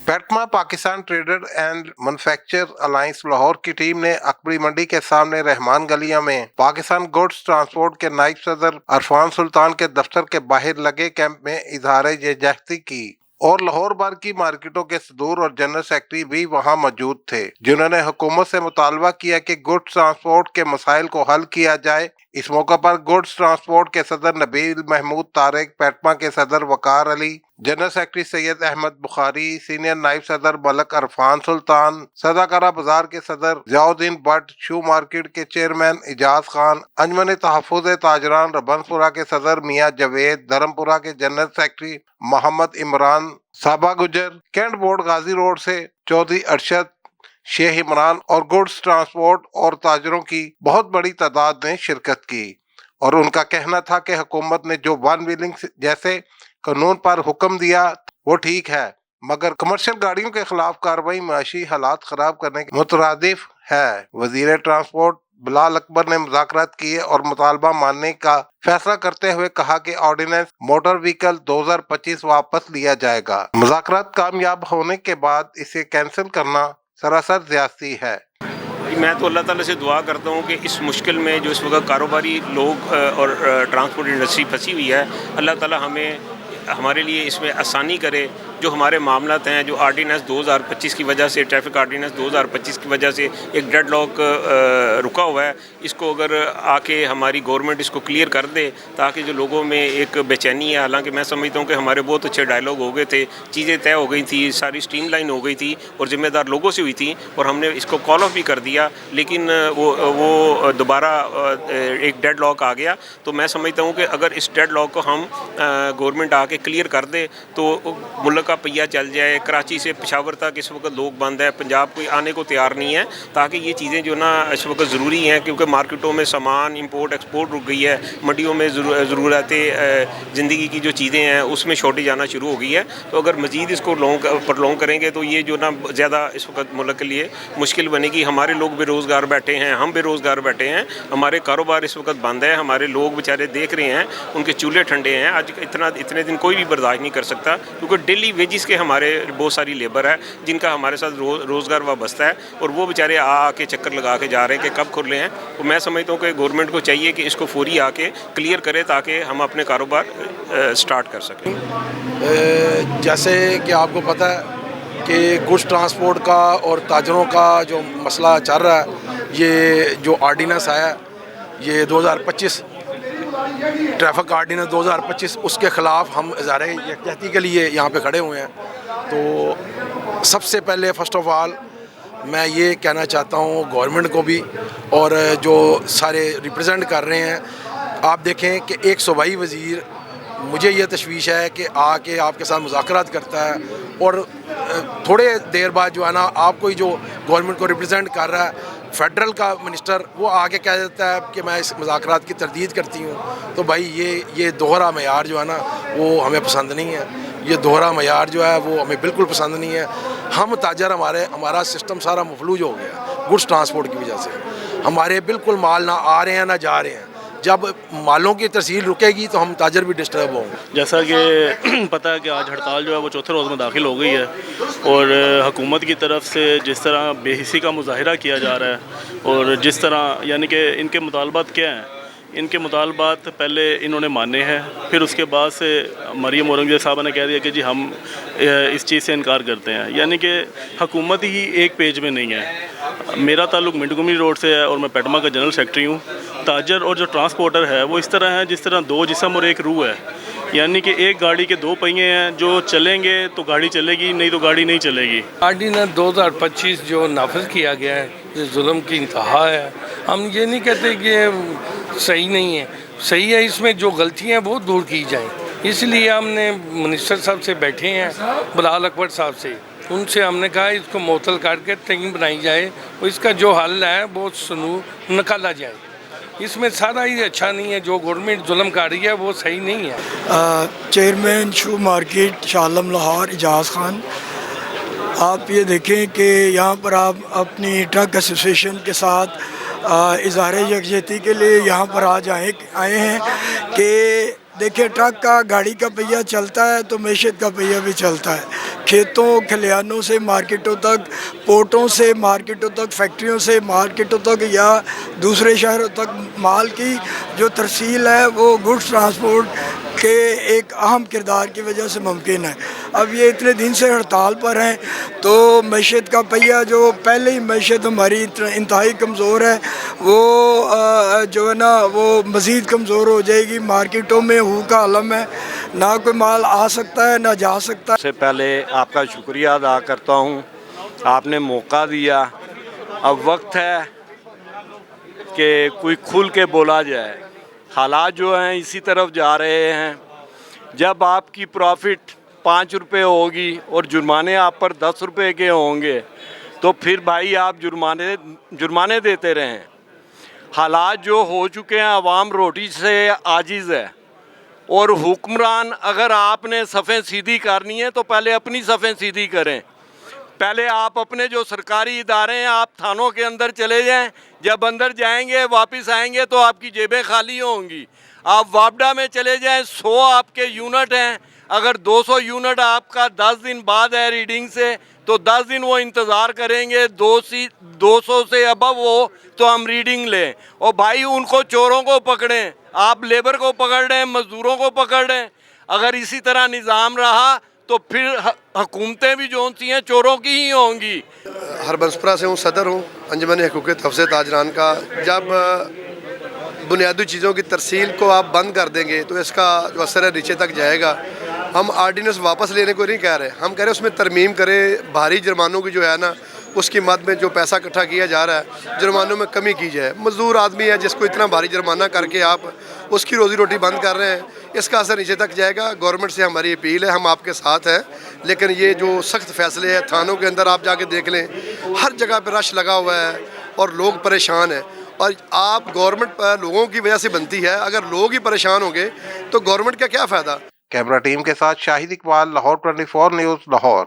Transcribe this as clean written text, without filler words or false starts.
पेटमा Pakistan trader and manufacture alliance Lahore की team ने अकबरी मंडी के सामने रहमान गलिया में पाकिस्तान गुड्स ट्रांसपोर्ट के नायब सदर अरफान सुल्तान के दफ्तर के बाहर लगे कैंप में इजहार यकजहती की और लाहौर भर की मार्केटों के सदूर और जनरल सेक्रेटरी भी वहां मौजूद थे, जिन्होंने हुकूमत से मुतालबा किया कि गुड्स ट्रांसपोर्ट के मसाइल को हल किया जाए। इस मौके पर गुड्स ट्रांसपोर्ट के सदर नबील महमूद तारिक, पेटमा के सदर Waqar Ali, general secretary Syed Ahmed Bukhari, senior नायब सदर मलक अरफान सुल्तान, सदाकरा बाजार के सदर जियाउद्दीन भट्ट, शू मार्केट के चेयरमैन इजाज खान, अंजमन तहफ़्फ़ुज़ ताजरान रबनपुरा के सदर मियाँ जवेद, धर्मपुरा के जनरल सेक्रेटरी मोहम्मद इमरान, साबा गुजर, कैंट बोर्ड गाजी रोड से चौधरी अरशद, शेख इमरान और गुड्स ट्रांसपोर्ट और ताजरों की बहुत बड़ी तादाद ने शिरकत की और उनका कहना था कि हुकूमत ने जो वन व्हीलिंग जैसे कानून पर हुक्म दिया वो ठीक है, मगर कमर्शियल गाड़ियों के खिलाफ कार्रवाई माशी हालात खराब करने के मुतरादिफ है। वजीर ट्रांसपोर्ट बिलाल अकबर ने मुज़ाकरात किए और मुतालबा मानने का फैसला करते हुए कहा कि ऑर्डिनेंस मोटर व्हीकल 2025 वापस लिया जाएगा। मुज़ाकरात कामयाब होने के बाद इसे कैंसिल करना सरासर ज़्यादती है। मैं तो अल्लाह ताला से दुआ करता हूँ कि इस मुश्किल में जो इस वक्त कारोबारी लोग और ट्रांसपोर्ट इंडस्ट्री फंसी हुई है, अल्लाह ताला हमारे लिए इसमें आसानी करे। जो हमारे मामलात हैं, जो आर्डीनेंस 2025 की वजह से, ट्रैफिक आर्डीनेंस 2025 की वजह से एक डेड लॉक रुका हुआ है, इसको अगर आके हमारी गवर्नमेंट इसको क्लियर कर दे ताकि जो लोगों में एक बेचैनी है, हालांकि मैं समझता हूँ कि हमारे बहुत अच्छे डायलॉग हो गए थे, चीज़ें तय हो गई थी, सारी स्ट्रीमलाइन हो गई थी और ज़िम्मेदार लोगों से हुई थी और हमने इसको कॉल ऑफ भी कर दिया, लेकिन वो दोबारा एक डेड लॉक आ गया। तो मैं समझता हूँ कि अगर इस डेड लॉक को हम गवर्नमेंट आके क्लियर कर दे तो मुल्क का पहिया चल जाए। कराची से पेशावर तक इस वक्त लोग बंद है, पंजाब कोई आने को तैयार नहीं है, ताकि ये चीज़ें जो ना इस वक्त ज़रूरी हैं, क्योंकि मार्केटों में सामान इंपोर्ट एक्सपोर्ट रुक गई है, मंडियों में ज़रूरत ज़िंदगी की जो चीज़ें हैं उसमें शॉर्टेज आना शुरू हो गई है। तो अगर मज़ीद इसको प्रलॉन्ग करेंगे तो ये जो ना ज़्यादा इस वक्त मुल्क के लिए मुश्किल बनेगी। हमारे लोग बेरोज़गार बैठे हैं, हम बेरोज़गार बैठे हैं, हमारे कारोबार इस वक्त बंद है, हमारे लोग बेचारे देख रहे हैं, उनके चूल्हे ठंडे हैं। आज इतने दिन कोई भी बर्दाश्त नहीं कर सकता, क्योंकि डेली वेजिस के हमारे बहुत सारी लेबर है जिनका हमारे साथ रोज़गार वाबस्ता है और वो बेचारे आके चक्कर लगा के जा रहे हैं कि कब खुले हैं। तो मैं समझता हूँ कि गवर्नमेंट को चाहिए कि इसको फौरी आके क्लियर करे ताकि हम अपने कारोबार स्टार्ट कर सकें। जैसे कि आपको पता है कि गुड्स ट्रांसपोर्ट का और ताजरों का जो मसला चल रहा है, ये जो आर्डीनेंस आया ये 2025 ट्रैफिक आर्डीनेंस 2025, उसके ख़िलाफ़ हम इज़हार यकजहती के लिए यहाँ पे खड़े हुए हैं। तो सबसे पहले फ़र्स्ट ऑफ़ ऑल मैं ये कहना चाहता हूँ गवर्नमेंट को भी और जो सारे रिप्रेजेंट कर रहे हैं, आप देखें कि एक सूबाई वज़ीर, मुझे ये तशवीश है कि आके आपके साथ मुज़ाकरात करता है और थोड़े देर बाद जो है ना आपको ही जो गवर्नमेंट को रिप्रेजेंट कर रहा है फेडरल का मिनिस्टर, वो आगे कह देता है कि मैं इस मुज़ाकरात की तरदीद करती हूँ। तो भाई ये दोहरा मयार जो है ना वो हमें पसंद नहीं है, ये दोहरा मयार जो है वो हमें बिल्कुल पसंद नहीं है। हम ताजर हमारा सिस्टम सारा मफलूज हो गया गुड्स ट्रांसपोर्ट की वजह से, हमारे बिल्कुल माल ना आ रहे हैं ना जा रहे हैं। जब मालों की तरसील रुकेगी तो हम ताजर भी डिस्टर्ब होंगे। जैसा कि पता है कि आज हड़ताल जो है वो चौथे रोज़ में दाखिल हो गई है और हुकूमत की तरफ से जिस तरह बेहिसी का मुजाहिरा किया जा रहा है और जिस तरह यानी कि इनके मुतालबात क्या हैं, इनके मुतालबात पहले इन्होंने माने हैं, फिर उसके बाद से मरियम औरंगज़ेब साहब ने कह दिया कि जी हम इस चीज़ से इनकार करते हैं। यानी कि हुकूमत ही एक पेज में नहीं है। मेरा ताल्लुक़ मिंटगुमरी रोड से है और मैं पेटमा का जनरल सेक्रेटरी हूँ। ताजर और जो ट्रांसपोर्टर है वो इस तरह है जिस तरह दो जिस्म और एक रूह है, यानी कि एक गाड़ी के दो पहिए हैं, जो चलेंगे तो गाड़ी चलेगी, नहीं तो गाड़ी नहीं चलेगी। आर्डीनेंस 2025 जो नाफिज किया गया है, ये जुल्म की इंतहा है। हम ये नहीं कहते कि ये सही नहीं है, सही है, इसमें जो गलतियाँ हैं वो दूर की जाएँ। इसलिए हमने मिनिस्टर साहब से बैठे हैं, बिलाल अकबर साहब से, उनसे हमने कहा इसको मुअत्तल करके टीम बनाई जाए और इसका जो हल है वो निकाला जाए। इसमें सारा ही अच्छा नहीं है, जो गवर्नमेंट जुल्म कर रही है वो सही नहीं है। चेयरमैन शू मार्केट शालम लाहौर इजाज़ खान, आप ये देखें कि यहाँ पर आप अपनी ट्रक एसोसिएशन के साथ इज़हार यकजहती के लिए यहाँ पर आज आए हैं कि देखिए ट्रक का गाड़ी का पहिया चलता है तो मैशत का पहिया भी चलता है। کھیتوں کھلیانوں سے مارکیٹوں تک، پورٹوں سے مارکیٹوں تک، فیکٹریوں سے مارکیٹوں تک یا دوسرے شہروں تک مال کی جو ترسیل ہے وہ گڈس ٹرانسپورٹ کے ایک اہم کردار کی وجہ سے ممکن ہے۔ اب یہ اتنے دن سے ہڑتال پر ہیں تو معیشت کا پہیہ جو پہلے ہی معیشت ہماری انتہائی کمزور ہے وہ جو ہے نا وہ مزید کمزور ہو جائے گی۔ مارکیٹوں میں ہو کا عالم ہے، نہ کوئی مال آ سکتا ہے نہ جا سکتا ہے۔ سے پہلے آپ کا شکریہ ادا کرتا ہوں، آپ نے موقع دیا۔ اب وقت ہے کہ کوئی کھل کے بولا جائے۔ حالات جو ہیں اسی طرف جا رہے ہیں۔ جب آپ کی پروفٹ 5 روپے ہوگی اور جرمانے آپ پر 10 روپے کے ہوں گے تو پھر بھائی آپ جرمانے دیتے رہیں۔ حالات جو ہو چکے ہیں، عوام روٹی سے عاجز ہے، اور حکمران اگر آپ نے صفیں سیدھی کرنی ہے تو پہلے اپنی صفیں سیدھی کریں۔ پہلے آپ اپنے جو سرکاری ادارے ہیں آپ تھانوں کے اندر چلے جائیں، جب اندر جائیں گے واپس آئیں گے تو آپ کی جیبیں خالی ہوں گی۔ آپ وابڈا میں چلے جائیں، 100 آپ کے یونٹ ہیں، اگر 200 یونٹ آپ کا 10 دن بعد ہے ریڈنگ سے تو 10 دن وہ انتظار کریں گے، 200 سے ابو ہو تو ہم ریڈنگ لیں۔ اور بھائی ان کو چوروں کو پکڑیں، آپ لیبر کو پکڑ رہے ہیں، مزدوروں کو پکڑ رہے ہیں۔ اگر اسی طرح نظام رہا تو پھر حکومتیں بھی جو سی ہیں چوروں کی ہی ہوں گی۔ ہربنسپرا سے ہوں، صدر ہوں انجمن حقوق تحفظ تاجران کا۔ جب بنیادی چیزوں کی ترسیل کو آپ بند کر دیں گے تو اس کا جو اثر ہے نیچے تک جائے گا۔ ہم آرڈیننس واپس لینے کو نہیں کہہ رہے، ہم کہہ رہے ہیں اس میں ترمیم کرے، بھاری جرمانوں کی جو ہے نا اس کی مد میں جو پیسہ اکٹھا کیا جا رہا ہے جرمانوں میں کمی کی جائے۔ مزدور آدمی ہے جس کو اتنا بھاری جرمانہ کر کے آپ اس کی روزی روٹی بند کر رہے ہیں، اس کا اثر نیچے تک جائے گا۔ گورنمنٹ سے ہماری اپیل ہے، ہم آپ کے ساتھ ہیں، لیکن یہ جو سخت فیصلے ہیں تھانوں کے اندر آپ جا کے دیکھ لیں، ہر جگہ پہ رش لگا ہوا ہے اور لوگ پریشان ہیں۔ اور آپ گورنمنٹ لوگوں کی وجہ سے بنتی ہے، اگر لوگ ہی پریشان ہوں گے تو گورنمنٹ کا کیا فائدہ؟ کیمرہ ٹیم کے ساتھ شاہد اقبال، لاہور 24 نیوز، لاہور۔